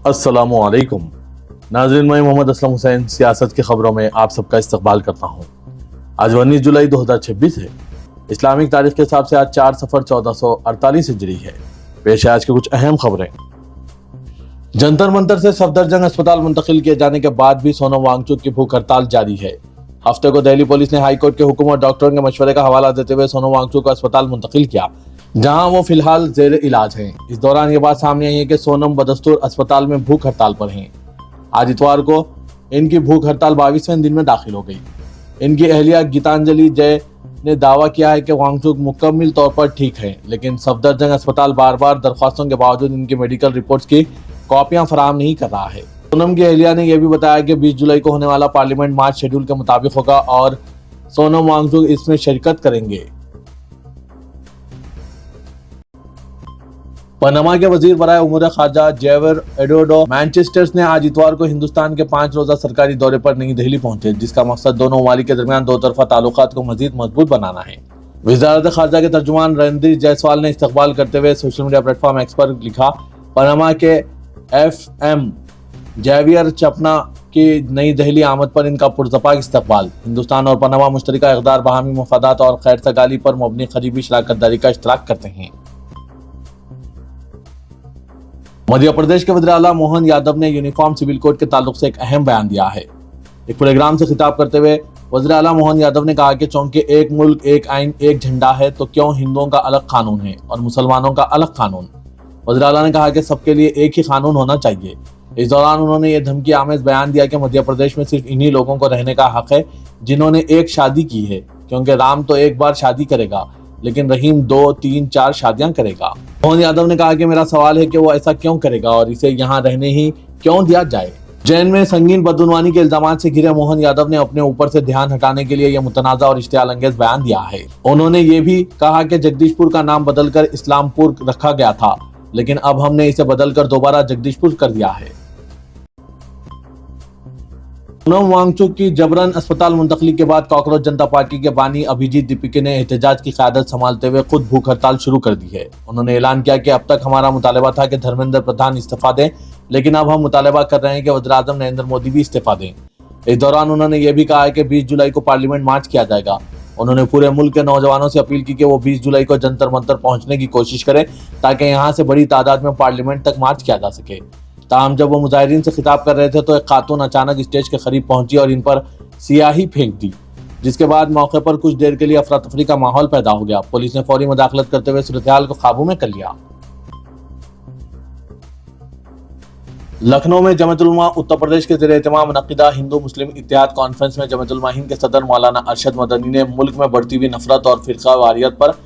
अस्सलामु अलैकुम नाज़रीन, मैं मोहम्मद असलम हुसैन सियासत की खबरों में आप सबका इस्तकबाल करता हूँ। आज 19 जुलाई 2026 है। इस्लामिक तारीख के हिसाब से आज 4 सफ़र 1448 हिजरी है। पेश है आज की कुछ अहम खबरें। जंतर मंतर से सफदरजंग अस्पताल मुंतकिल किए जाने के बाद भी सोनम वांगचुक की भूख हड़ताल जारी है। हफ्ते को दिल्ली पुलिस ने हाई कोर्ट के हुक्म और डॉक्टरों के मशवरे का हवाला देते हुए सोनम वांगचुक को अस्पताल मुंतकिल किया, जहां वो फिलहाल जेर इलाज हैं। इस दौरान ये बात सामने आई है कि सोनम बदस्तूर अस्पताल में भूख हड़ताल पर हैं। आज इतवार को इनकी भूख हड़ताल 22वें दिन में दाखिल हो गई। इनकी अहलिया गीतांजलि जय ने दावा किया है कि वांगचुक मुकम्मल तौर पर ठीक है, लेकिन सफदरजंग अस्पताल बार बार दरख्वास्तों के बावजूद इनकी मेडिकल रिपोर्ट्स की कॉपियां फराहम नहीं कर रहा है। सोनम की अहलिया ने यह भी बताया कि 20 जुलाई को होने वाला पार्लियामेंट मार्च शेड्यूल के मुताबिक होगा और सोनम वांगचुक इसमें शिरकत करेंगे। पनामा के वजीर बराए उमूर खारजा जेवर एडोडो मैनचेस्टर ने आज इतवार को हिंदुस्तान के 5 रोजा सरकारी दौरे पर नई दिल्ली पहुंचे, जिसका मकसद दोनों ममालिक के दरमियान दो तरफा ताल्लुकात को मजीद मजबूत बनाना है। वजारत खारजा के तर्जुमान रणदीप जायसवाल ने इस्तकबाल करते हुए सोशल मीडिया प्लेटफॉर्म एक्स पर लिखा, पनामा के FM जेवियर चपना की नई दिल्ली आमद पर इनका पुरजपाक इस्तकबाल। हिंदुस्तान और पनामा मुश्तरका इक़दार, बाहमी मफादात और खैर सगाली पर मबनी करीबी शराकतदारी का इश्तराक करते हैं। मध्य प्रदेश के वज़ीर आला मोहन यादव ने यूनिफॉर्म सिविल कोड के ताल्लुक से एक अहम बयान दिया है। एक प्रोग्राम से खिताब करते हुए वज़ीर आला मोहन यादव ने कहा कि चूंकि एक मुल्क एक आइन एक झंडा है, तो क्यों हिंदुओं का अलग कानून है और मुसलमानों का अलग कानून। वज़ीर आला ने कहा कि सबके लिए एक ही कानून होना चाहिए। इस दौरान उन्होंने ये धमकी आमेज बयान दिया कि मध्य प्रदेश में सिर्फ इन्हीं लोगों को रहने का हक है जिन्होंने एक शादी की है, क्योंकि राम तो एक बार शादी करेगा लेकिन रहीम 2, 3, 4 शादियां करेगा। मोहन यादव ने कहा कि मेरा सवाल है कि वो ऐसा क्यों करेगा और इसे यहाँ रहने ही क्यों दिया जाए। जैन में संगीन बदउनवानी के इल्जाम से घिरे मोहन यादव ने अपने ऊपर से ध्यान हटाने के लिए यह मुतनाज़ा और इश्तियाल अंगेज बयान दिया है। उन्होंने ये भी कहा कि जगदीशपुर का नाम बदलकर इस्लामपुर रखा गया था, लेकिन अब हमने इसे बदलकर दोबारा जगदीशपुर कर दिया है। सोनम वांगचुक की जबरन अस्पताल मुंतकली के बाद कॉकरोच जनता पार्टी के बानी अभिजीत दीपिके ने एहतजाज की क़यादत संभालते हुए खुद भूख हड़ताल शुरू कर दी है। उन्होंने ऐलान किया कि अब तक हमारा मुतालबा था कि धर्मेंद्र प्रधान इस्तीफा दें, लेकिन अब हम मुतालबा कर रहे हैं कि वज़ीर आज़म नरेंद्र मोदी भी इस्तीफा दें। इस दौरान उन्होंने ये भी कहा है कि 20 जुलाई को पार्लियामेंट मार्च किया जाएगा। उन्होंने पूरे मुल्क के नौजवानों से अपील की कि वो 20 जुलाई को जंतर मंतर पहुंचने की कोशिश करें, ताकि यहाँ से बड़ी तादाद में पार्लियामेंट तक मार्च किया जा सके। ताहम जब वो मुजाहिरीन से खिताब कर रहे थे तो एक खातून अचानक स्टेज के करीब पहुंची और इन पर सियाही फेंक दी, जिसके बाद मौके पर कुछ देर के लिए अफरा तफरी का माहौल पैदा हो गया। पुलिस ने फौरी मुदाखलत करते हुए सूरत-ए-हाल को काबू में कर लिया। लखनऊ में जमात उलमा उत्तर प्रदेश के ज़ेर एहतमाम मुनक्किदा हिंदू मुस्लिम इत्तेहाद कॉन्फ्रेंस में जमात उलमा हिंद के सदर मौलाना अरशद मदनी ने मुल्क में बढ़ती हुई नफरत और फिरका वारियत पर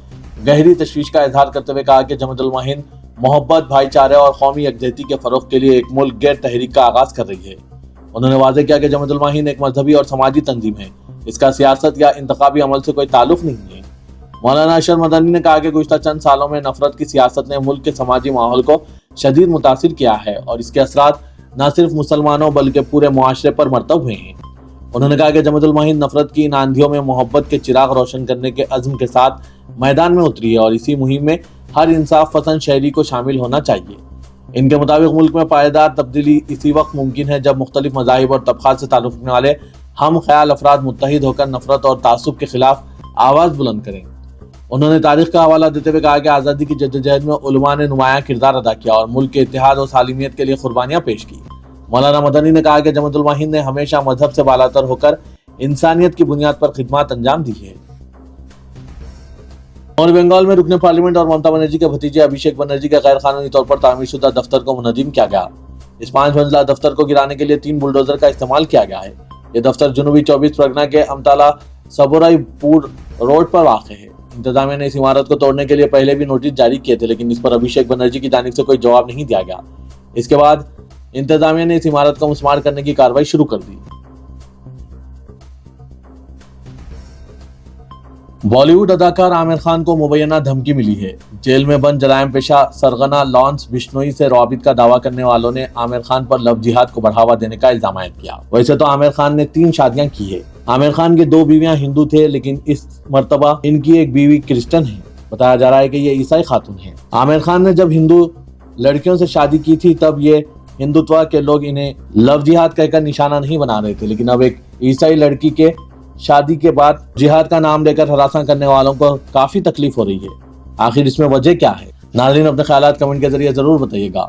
गहरी तशवीश का इजहार करते हुए कहा कि जमात उलमा हिंद मोहब्बत, भाईचारे और कौमी यकजहती के फरोग के लिए एक मुल्क गैर तहरीक का आगाज कर रही है। उन्होंने वाज़े किया कि जमात उलमा हिंद एक मजहबी और समाजी तंजीम है, इसका सियासत या इंतखाबी अमल से कोई ताल्लुक नहीं है। मौलाना अरशद मदनी ने कहा कि गुज़िश्ता चंद सालों में नफरत की सियासत ने मुल्क के समाजी माहौल को शदीद मुतासिर किया है और इसके असरात न सिर्फ मुसलमानों बल्कि पूरे मुआशरे पर मरतब हुए हैं। उन्होंने कहा कि जमात उलमा हिंद नफरत की इन आंधियों में मोहब्बत के चिराग रोशन करने के अज़्म के साथ मैदान में उतरी है और इसी मुहिम में हर इंसाफ पसंद शहरी को शामिल होना चाहिए। इनके मुताबिक मुल्क में पायदार तब्दीली इसी वक्त मुमकिन है जब मुख्तलिफ मज़ाहिब और तबक़ात से ताल्लुक़ रखने वाले हम ख्याल अफराद मुत्तहिद होकर नफरत और तासुब के खिलाफ आवाज़ बुलंद करें। उन्होंने तारीख का हवाला देते हुए कहा कि आज़ादी की जद्दोजहद में उलमा ने नुमायां किरदार अदा किया और मुल्क के इत्तेहाद और सालिमियत के लिए कुर्बानियाँ पेश की। मौलाना मदनी ने कहा कि जमात उलमा हिंद ने हमेशा मजहब से बालातर होकर इंसानियत की बुनियाद पर खिदमत अंजाम दी है। और बंगाल में रुकने पार्लियामेंट और ममता बनर्जी के भतीजे अभिषेक बनर्जी के गैर कानूनी तौर पर तामीरशुदा दफ्तर को मुनज़्ज़म किया गया। इस 5 मंजिला दफ्तर को गिराने के लिए 3 बुलडोजर का इस्तेमाल किया गया है। यह दफ्तर जनूबी 24 परगना के अमताला सबोराईपुर रोड पर वाक़ है। इंतजामिया ने इस इमारत को तोड़ने के लिए पहले भी नोटिस जारी किए थे, लेकिन इस पर अभिषेक बनर्जी की जानिब से कोई जवाब नहीं दिया गया। इसके बाद इंतजामिया ने इस इमारत को मुस्मार करने की कार्रवाई शुरू कर दी। बॉलीवुड अदाकार आमिर खान को मुबैना धमकी मिली है। जेल में बंद जराइम पेशा सरगना लॉन्स बिश्नोई से रवाबित का दावा करने वालों ने आमिर खान पर लव जिहाद को बढ़ावा देने का इल्जाम आयद किया। वैसे तो आमिर खान ने 3 शादियां की है। आमिर खान की 2 बीवियां हिंदू थे, लेकिन इस मर्तबा इनकी एक बीवी क्रिश्चियन है। बताया जा रहा है कि ये ईसाई खातून है। आमिर खान ने जब हिंदू लड़कियों से शादी की थी तब ये हिंदुत्व के लोग इन्हें लव जिहाद कहकर निशाना नहीं बना रहे थे, लेकिन अब एक ईसाई लड़की के शादी के बाद जिहाद का नाम लेकर हरासा करने वालों को काफी तकलीफ हो रही है। आखिर इसमें वजह क्या है? नाज़रीन, अपने ख्यालात कमेंट के जरिए जरूर बताइएगा।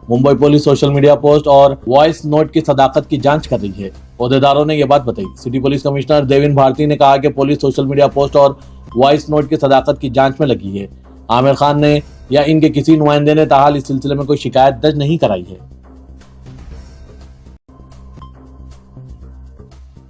Mumbai police social media post और वॉइस नोट की सदाकत की जांच कर रही है। ओहदेदारों ने यह बात बताई। City police commissioner Devin Bharti ने कहा कि पुलिस सोशल मीडिया पोस्ट और वॉइस नोट की सदाकत की जांच में लगी है। आमिर खान ने या इनके किसी नुमाइंदे ने ताहाल इस सिलसिले में कोई शिकायत दर्ज नहीं कराई है।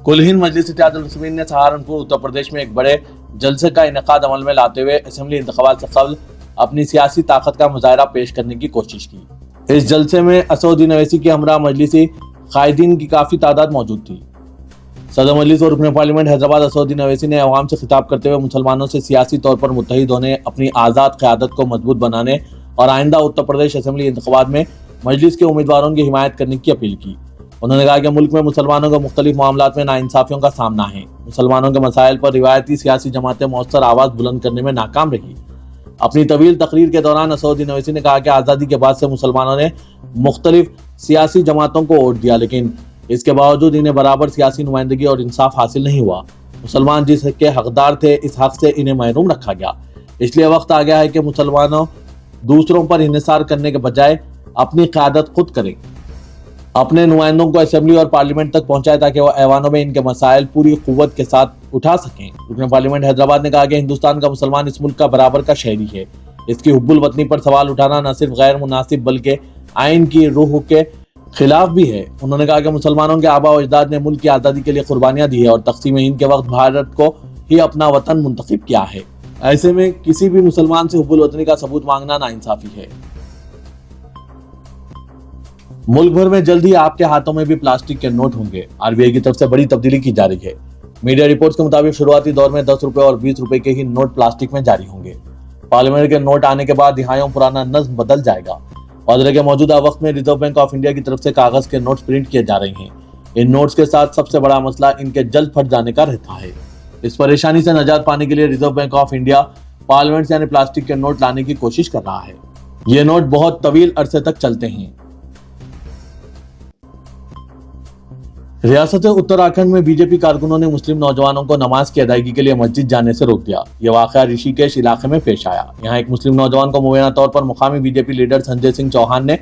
कुल हिंद मजलिस इत्तेहादुल मुस्लिमीन ने सहारनपुर उत्तर प्रदेश में एक बड़े जलसे का इनेकाद अमल में लाते हुए असेंबली इंतखाबात से कबल अपनी सियासी ताकत का मुजाहरा पेश करने की कोशिश की। इस जलसे में असदुद्दीन ओवैसी के हमरा मजलिसी कायदीन की काफी तादाद मौजूद थी। सदर मजलिस और रुकन पार्लियामेंट हैदराबाद असदुद्दीन ओवैसी ने अवाम से खिताब करते हुए मुसलमानों से सियासी तौर पर मुत्तहिद होने, अपनी आज़ाद क़यादत को मजबूत बनाने और आइंदा उत्तर प्रदेश असेंबली इंतखाबात में मजलिस के उम्मीदवारों की हिमायत करने की अपील की। उन्होंने कहा कि मुल्क में मुसलमानों को मुख्तलिफ मामलात में नाइंसाफियों का सामना है। मुसलमानों के मसाइल पर रिवायती सियासी जमातें मौसर आवाज़ बुलंद करने में नाकाम रही। अपनी तवील तकरीर के दौरान असदुद्दीन ओवैसी ने कहा कि आज़ादी के बाद से मुसलमानों ने मुख्तलिफ सियासी जमातों को वोट दिया, लेकिन इसके बावजूद इन्हें बराबर सियासी नुमाइंदगी और इंसाफ हासिल नहीं हुआ। मुसलमान जिस हक के हकदार थे, इस हक से इन्हें महरूम रखा गया। इसलिए वक्त आ गया है कि मुसलमानों दूसरों पर इंहिसार करने के बजाय अपनी क़यादत खुद करें, अपने नुमाइंदों को असेंबली और पार्लियामेंट तक पहुंचाए ताकि वो ऐवानों में इनके मसाइल पूरी कुव्वत के साथ उठा सकें। रुकन पार्लियामेंट हैदराबाद ने कहा कि हिंदुस्तान का मुसलमान इस मुल्क का बराबर का शहरी है। इसकी हुब्बुल वतनी पर सवाल उठाना न सिर्फ गैर मुनासिब बल्कि आइन की रूह के खिलाफ भी है। उन्होंने कहा कि मुसलमानों के आबा व अजदाद ने मुल्क की आज़ादी के लिए कुर्बानियां दी है और तक़सीम हिंद के वक्त भारत को ही अपना वतन मुंतखब किया है। ऐसे में किसी भी मुसलमान से हुब्बुल वतनी का सबूत मांगना नाइंसाफी है। मुल्क भर में जल्द ही आपके हाथों में भी प्लास्टिक के नोट होंगे। आरबीआई की तरफ से बड़ी तब्दीली की जा रही है। मीडिया रिपोर्ट्स के मुताबिक शुरुआती दौर में 10 रुपए और 20 रुपए के ही नोट प्लास्टिक में जारी होंगे। पार्लियामेंट के नोट आने के बाद दिहाइयों पुराना नज़्म बदल जाएगा। वादे के मौजूदा वक्त में रिजर्व बैंक ऑफ इंडिया की तरफ से कागज के नोट्स प्रिंट किए जा रहे हैं। इन नोट्स के साथ सबसे बड़ा मसला इनके जल्द फट जाने का रहता है। इस परेशानी से निजात पाने के लिए reserve bank of India parliament से यानी प्लास्टिक के नोट लाने की कोशिश कर रहा है। ये नोट बहुत तवील अरसे तक चलते हैं। रियासत उत्तराखंड में बीजेपी कारकुनों ने मुस्लिम नौजवानों को नमाज की अदायगी के लिए मस्जिद जाने से रोक दिया। यह वाकया ऋषिकेश इलाके में पेश आया। यहाँ एक मुस्लिम नौजवान को मुबैना तौर पर मुकामी बीजेपी लीडर संजय सिंह चौहान ने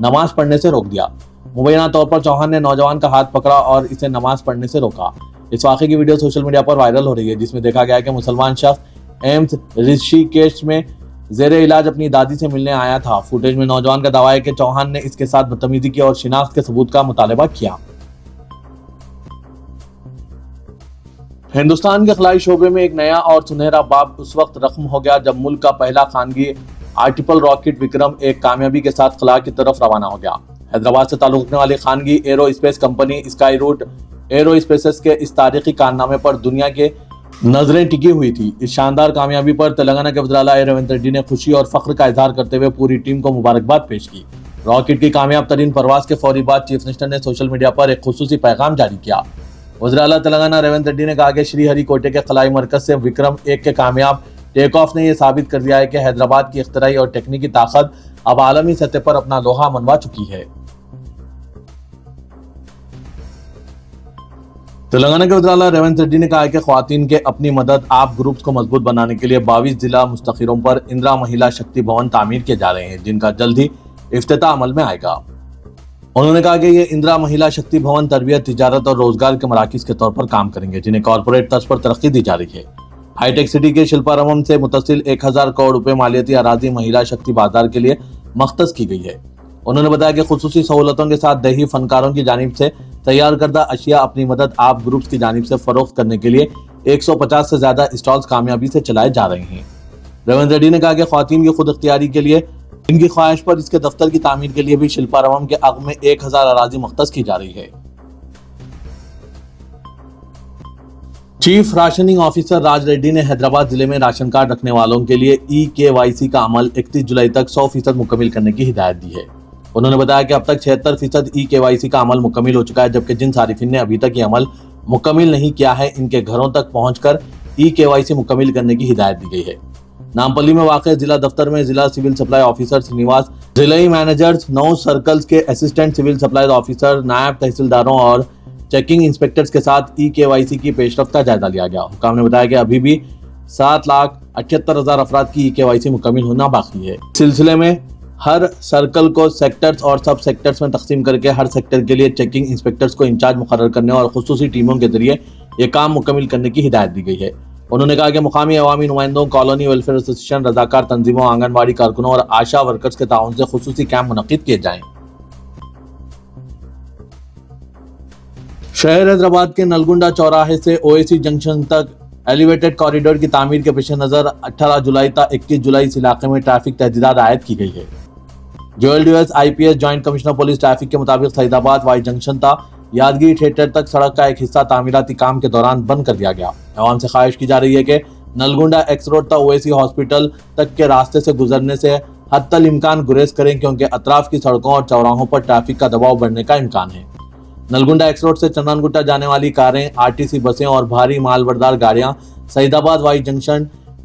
नमाज पढ़ने से रोक दिया। मुबैना तौर पर चौहान ने नौजवान का हाथ पकड़ा और इसे नमाज पढ़ने से रोका। इस वाकये की वीडियो सोशल मीडिया पर वायरल हो रही है, जिसमें देखा गया कि मुसलमान शख्स एम्स ऋषिकेश में जेरे इलाज अपनी दादी से मिलने आया था। फुटेज में नौजवान का दावा है कि चौहान ने इसके साथ बदतमीजी की और शिनाख्त के सबूत का मुतालबा किया। हिंदुस्तान के खलाई शोबे में एक नया और सुनहरा बाब उस वक्त रकम हो गया जब मुल्क का पहला खानगी आर्टिपल रॉकेट विक्रम एक कामयाबी के साथ खला की तरफ रवाना हो गया। हैदराबाद से ताल्लुक रखने वाली खानगी aerospace company Skyroot Aerospaces के इस तारीखी कारनामे पर दुनिया के नजरें टिकी हुई थी। इस शानदार कामयाबी पर तेलंगाना के वज़ीर आला रेवंत रेड्डी ने खुशी और फख्र का इजहार करते हुए पूरी टीम को मुबारकबाद पेश की। रॉकेट की कामयाब तरीन परवाज के फौरी बाद चीफ मिनिस्टर ने सोशल मीडिया पर एक खुसूसी पैगाम जारी किया। वज़ीर आला तेलंगाना रेवंत रेड्डी ने कहा कि श्रीहरिकोटे के खलाई मरकज से विक्रम एक के कामयाब टेक ऑफ ने यह साबित कर दिया है कि हैदराबाद की इख्तराई और टेक्निकी ताकत अब आलमी सतह पर अपना लोहा मनवा चुकी है। तेलंगाना के वज़ीर आला रेवंत रेड्डी ने कहा है कि ख्वातीन के अपनी मदद आप ग्रुप्स को मजबूत बनाने के लिए 22 जिला मुस्तखिरों पर इंदिरा महिला शक्ति भवन तामीर किए जा रहे हैं, जिनका जल्द ही इफ्तिताह अमल में आएगा। उन्होंने कहा कि ये इंदिरा महिला शक्ति भवन तरबियत, तिजारत और रोजगार के मराकिज के तौर पर काम करेंगे, जिन्हें कॉर्पोरेट तर्ज पर तरक्की दी जा रही है। हाईटेक सिटी के शिल्पारामम से मुतसिल 1000 करोड़ रुपए मालियती अराजी महिला शक्ति बाजार के लिए मख्तस की गई है। उन्होंने बताया कि खुसूसी सहूलतों के साथ दही फनकारों की जानिब से तैयार करदा अशिया अपनी मदद आप ग्रुप्स की जानिब से फरोख्त करने के लिए 150 से ज्यादा स्टॉल्स कामयाबी से चलाए जा रहे हैं। रेवंत रेड्डी ने कहा कि ख्वातीन की खुद इख्तियारी के लिए इनकी ख्वाहिश पर इसके दफ्तर की तामीर के लिए भी शिल्पारामम के अग में 1000 अराजी मख्तस की जा रही है। Chief rationing officer Raj Reddy ने हैदराबाद जिले में राशन कार्ड रखने वालों के लिए EKYC का अमल 31 जुलाई तक 100% मुकम्मिल करने की हिदायत दी है। उन्होंने बताया कि अब तक 76% EKYC का अमल मुकम्मिल हो चुका है, जबकि जिन सारिफिन ने अभी तक ये अमल मुकम्मिल नहीं किया है, इनके घरों तक पहुंचकर EKYC मुकम्मिल करने की हिदायत दी गई है। نامپلی میں واقع ضلع دفتر میں ضلع سول سپلائی آفیسر سرینواس، ضلعی مینیجرز، 9 سرکلز کے اسسٹنٹ سول سپلائز آفیسر، نائب تحصیلداروں اور چیکنگ انسپیکٹرز کے ساتھ KYC کی پیش رفت کا جائزہ لیا گیا۔ حکام نے بتایا کہ ابھی بھی 7,78,000 افراد کی KYC مکمل ہونا باقی ہے۔ اس سلسلے میں ہر سرکل کو سیکٹرز اور سب سیکٹرز میں تقسیم کر کے ہر سیکٹر کے لیے چیکنگ انسپیکٹرز کو انچارج مقرر کرنے اور خصوصی ٹیموں کے ذریعے یہ کام مکمل کرنے کی ہدایت دی گئی ہے۔ انہوں نے کہا کہ مقامی عوامی نمائندوں، کالونی ویلفیئر ایسوسیشن، رضاکار تنظیموں، آنگن واڑی کارکنوں اور آشا ورکرز کے تعاون سے خصوصی کیمپ منعقد کیے جائیں۔ شہر حیدرآباد کے نلگنڈا چوراہے سے OAC جنکشن تک ایلیویٹڈ کوریڈور کی تعمیر کے پیش نظر 18 جولائی تا 21 جولائی اس علاقے میں ٹریفک تحدیدات عائد کی گئی ہے۔ JLDS IPS joint commissioner police traffic کے مطابق سعید آباد وائی جنکشن تا یادگیری تھیٹر تک سڑک کا ایک حصہ تعمیراتی کام کے دوران بند کر دیا گیا۔ عوام سے خواہش کی جا رہی ہے کہ نلگنڈا ایکس روڈ تا OAC ہاسپٹل تک کے راستے سے گزرنے سے حتی الامکان گریز کریں، کیونکہ اطراف کی سڑکوں اور چوراہوں پر ٹریفک کا دباؤ بڑھنے کا امکان ہے۔ نلگنڈا ایکس روڈ سے چندن گٹا جانے والی کاریں، RTC بسیں اور بھاری مال بردار گاڑیاں Saidabad Y junction,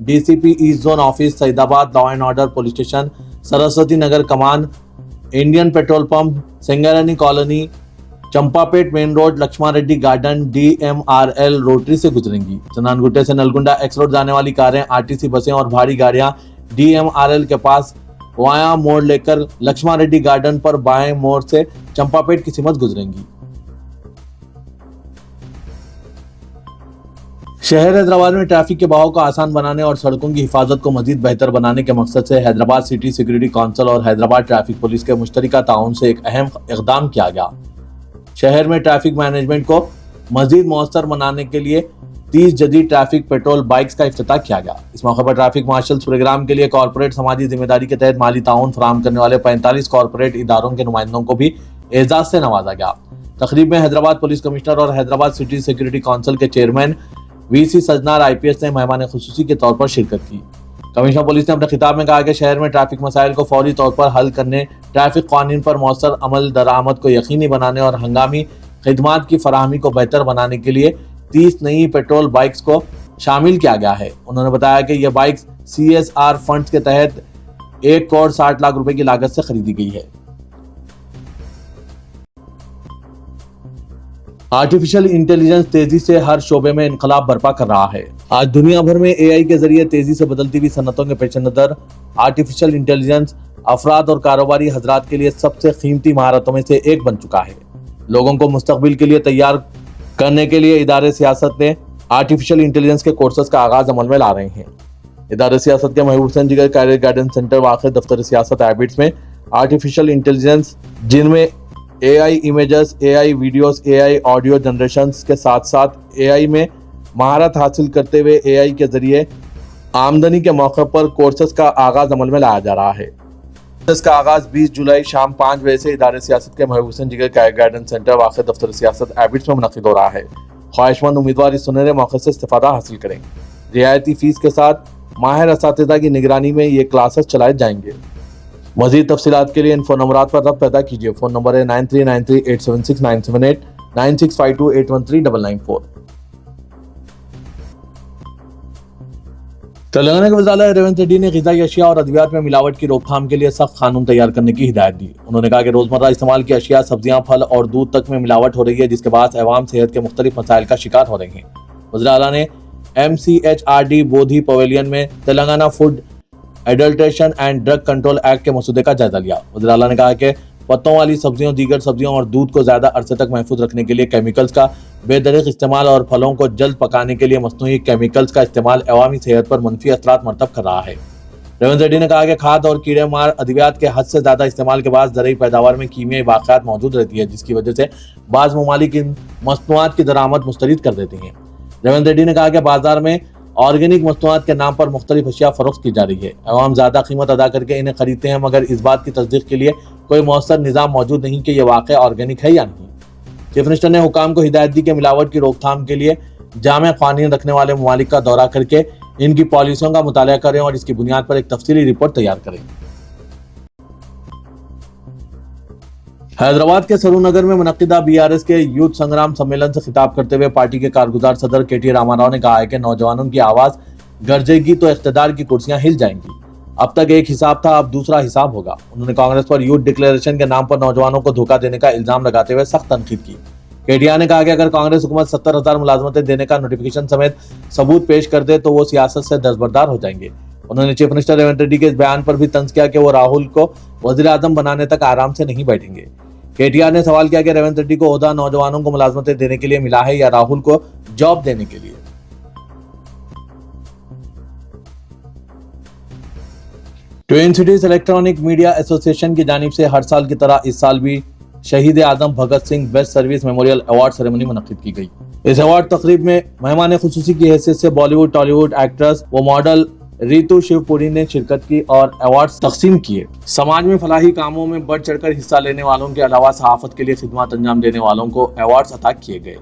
DCP east zone office, Saidabad law and order police station, Saraswati Nagar Kaman, Indian petrol pump, Singareni colony, Champapet main road, Lakshman Reddy garden, DMRL rotary سے گزریں گی۔ چندن گٹے سے نلگنڈا ایکس روڈ جانے والی کاریں، RTC بسیں اور بھاری گاڑیاں DMRL کے پاس وایاں موڑ لے کر لکشمن ریڈی گارڈن پر بائیں موڑ سے چمپا پیٹ کی سمت گزریں گی۔ شہر حیدرآباد میں ٹریفک کے بہاؤ کو آسان بنانے اور سڑکوں کی حفاظت کو مزید بہتر بنانے کے مقصد سے حیدرآباد سٹی سیکورٹی کونسل اور حیدرآباد ٹریفک پولیس کے مشترکہ تعاون سے ایک اہم اقدام کیا گیا۔ شہر میں ٹریفک مینجمنٹ کو مزید مؤثر بنانے کے لیے 30 جدید ٹریفک پیٹرول بائکس کا افتتاح کیا گیا۔ اس موقع پر ٹریفک مارشلز پروگرام کے لیے کارپوریٹ سماجی ذمہ داری کے تحت مالی تعاون فراہم کرنے والے 45 کارپوریٹ اداروں کے نمائندوں کو بھی اعزاز سے نوازا گیا۔ تقریب میں حیدرآباد پولیس کمشنر اور حیدرآباد سٹی سیکورٹی کونسل کے چیئرمین VC سجنار IPS نے مہمان خصوصی کے طور پر شرکت کی۔ کمشنر پولیس نے اپنے خطاب میں کہا کہ شہر میں ٹریفک مسائل کو فوری طور پر حل کرنے، ٹریفک قوانین پر مؤثر عمل درآمد کو یقینی بنانے اور ہنگامی خدمات کی فراہمی کو بہتر بنانے کے لیے 30 نئی پیٹرول بائکس کو شامل کیا گیا ہے۔ انہوں نے بتایا کہ یہ بائکس CSR فنڈز کے تحت 1,60 لاکھ روپے کی لاگت سے خریدی گئی ہے۔ آرٹیفیشل انٹیلیجنس تیزی سے ہر شعبے میں انقلاب برپا کر رہا ہے۔ آج دنیا بھر میں AI کے ذریعے تیزی سے بدلتی ہوئی صنعتوں کے پیش نظر آرٹیفیشل انٹیلیجنس افراد اور کاروباری حضرات کے لیے سب سے قیمتی مہارتوں میں سے ایک بن چکا ہے۔ لوگوں کو مستقبل کے لیے تیار کرنے کے لیے ادارے سیاست نے آرٹیفیشل انٹیلیجنس کے کورسز کا آغاز عمل میں لا رہے ہیں۔ ادارے سیاست کے محبوب حسین جگر کیریئر گائیڈنس سینٹر واقع دفتر سیاست ایبٹس میں آرٹیفیشل انٹیلیجنس، جن میں AI images, AI videos, AI audio generations کے ساتھ ساتھ AI میں مہارت حاصل کرتے ہوئے AI کے ذریعے آمدنی کے موقع پر کورسز کا آغاز عمل میں لایا جا رہا ہے۔ اس کا آغاز 20 جولائی شام 5 بجے سے ادارے سیاست کے محبوب حسین جگر کیریئر گائیڈنس سینٹر واقع دفتر سیاست ایبٹس میں منعقد ہو رہا ہے۔ خواہش مند امیدوار اس سنہرے موقع سے استفادہ حاصل کریں۔ رعایتی فیس کے ساتھ ماہر اساتذہ کی نگرانی میں یہ کلاسز چلائے جائیں گے۔ مزید تفصیلات کے لیے ان فون نمبرات پر رابطہ پیدا کیجیے۔ فون نمبر ہے 9393876978 9652813994۔ تلنگانہ کے وزیر اعلیٰ ریونت ریڈی نے غذائی اشیاء اور ادویات میں ملاوٹ کی روک تھام کے لیے سخت قانون تیار کرنے کی ہدایت دی۔ انہوں نے کہا کہ روزمرہ استعمال کی اشیاء، سبزیاں، پھل اور دودھ تک میں ملاوٹ ہو رہی ہے، جس کے باعث عوام صحت کے مختلف مسائل کا شکار ہو رہے ہیں۔ وزیر اعلیٰ نے MCHRD بودھی پویلین میں Telangana food adulteration and drug control act کے مسودے کا جائزہ لیا۔ وزیر اعلیٰ نے کہا کہ پتوں والی سبزیوں، دیگر سبزیوں اور دودھ کو زیادہ عرصے تک محفوظ رکھنے کے لیے کیمیکلز کا بے دریغ استعمال اور پھلوں کو جلد پکانے کے لیے مصنوعی کیمیکلز کا استعمال عوامی صحت پر منفی اثرات مرتب کر رہا ہے۔ ریونت ریڈی نے کہا کہ کھاد اور کیڑے مار ادویات کے حد سے زیادہ استعمال کے بعد زرعی پیداوار میں کیمیائی باقیات موجود رہتی ہے، جس کی وجہ سے بعض ممالک ان مصنوعات کی درآمد مسترد کر دیتے ہیں۔ ریونت ریڈی نے کہا کہ بازار میں آرگینک مصنوعات کے نام پر مختلف اشیاء فروخت کی جا رہی ہے۔ عوام زیادہ قیمت ادا کر کے انہیں خریدتے ہیں، مگر اس بات کی تصدیق کے لیے کوئی مؤثر نظام موجود نہیں کہ یہ واقعی آرگینک ہے یا نہیں۔ چیف منسٹر نے حکام کو ہدایت دی کہ ملاوٹ کی روک تھام کے لیے جامع قوانین رکھنے والے ممالک کا دورہ کر کے ان کی پالیسیوں کا مطالعہ کریں اور اس کی بنیاد پر ایک تفصیلی رپورٹ تیار کریں۔ حیدرآباد کے سرور نگر میں منعقدہ BRS کے یوتھ سنگرام سمیلن سے خطاب کرتے ہوئے پارٹی کے کارگزار صدر KT راما راؤ نے کہا ہے کہ نوجوانوں کی آواز گرجے گی تو اقتدار کی کرسیاں ہل جائیں گی۔ اب تک ایک حساب تھا، اب دوسرا حساب ہوگا۔ انہوں نے کانگریس پر یوتھ ڈکلیریشن کے نام پر نوجوانوں کو دھوکہ دینے کا الزام لگاتے ہوئے سخت تنقید کی۔ کیٹیا نے کہا کہ اگر کانگریس حکومت 70,000 ملازمتیں دینے کا نوٹیفیکیشن سمیت ثبوت پیش کر دے تو وہ سیاست سے دستبردار ہو جائیں گے۔ انہوں نے چیف منسٹر ریونت ریڈی کے اس بیان پر بھی طنز کیا کہ وہ راہل کو وزیر اعظم بنانے تک آرام سے نہیں بیٹھیں گے۔ کیٹیا نے سوال کیا کہ ریونت ریڈی کو عہدہ نوجوانوں کو ملازمتیں دینے کے لیے ملا ہے یا راہل کو جاب دینے کے لیے۔ ٹوئن سٹیز الیکٹرانک میڈیا ایسوسی ایشن کی جانب سے ہر سال کی طرح اس سال بھی شہید اعظم Bhagat Singh best service memorial award ceremony منعقد کی گئی۔ اس ایوارڈ تقریب میں مہمان خصوصی کی حیثیت سے بالی ووڈ، ٹالی ووڈ ایکٹریس و ماڈل ریتو شیو پوری نے شرکت کی اور ایوارڈز تقسیم کیے۔ سماج میں فلاحی کاموں میں بڑھ چڑھ کر حصہ لینے والوں کے علاوہ صحافت کے لیے خدمات انجام دینے والوں کو ایوارڈز عطا کیے گئے۔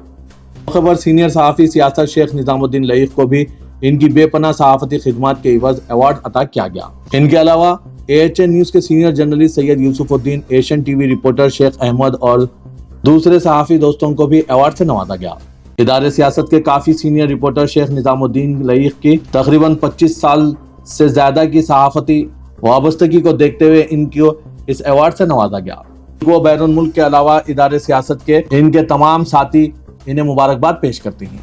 موقع پر سینئر صحافی سیاست شیخ نظام الدین لائق کو بھی ان کی بے پناہ صحافتی خدمات کے عوض ایوارڈ عطا کیا گیا۔ ان کے علاوہ AHN نیوز کے سینئر جرنلسٹ سید یوسف الدین، ایشین ٹی وی رپورٹر شیخ احمد اور دوسرے صحافی دوستوں کو بھی ایوارڈ سے نوازا گیا۔ ادارے سیاست کے کافی سینئر رپورٹر شیخ نظام الدین لائق کی تقریباً 25 سال سے زیادہ کی صحافتی وابستگی کو دیکھتے ہوئے ان کو اس ایوارڈ سے نوازا گیا۔ وہ بیرون ملک کے علاوہ ادارے سیاست کے ان کے تمام ساتھی انہیں مبارکباد پیش کرتے ہیں۔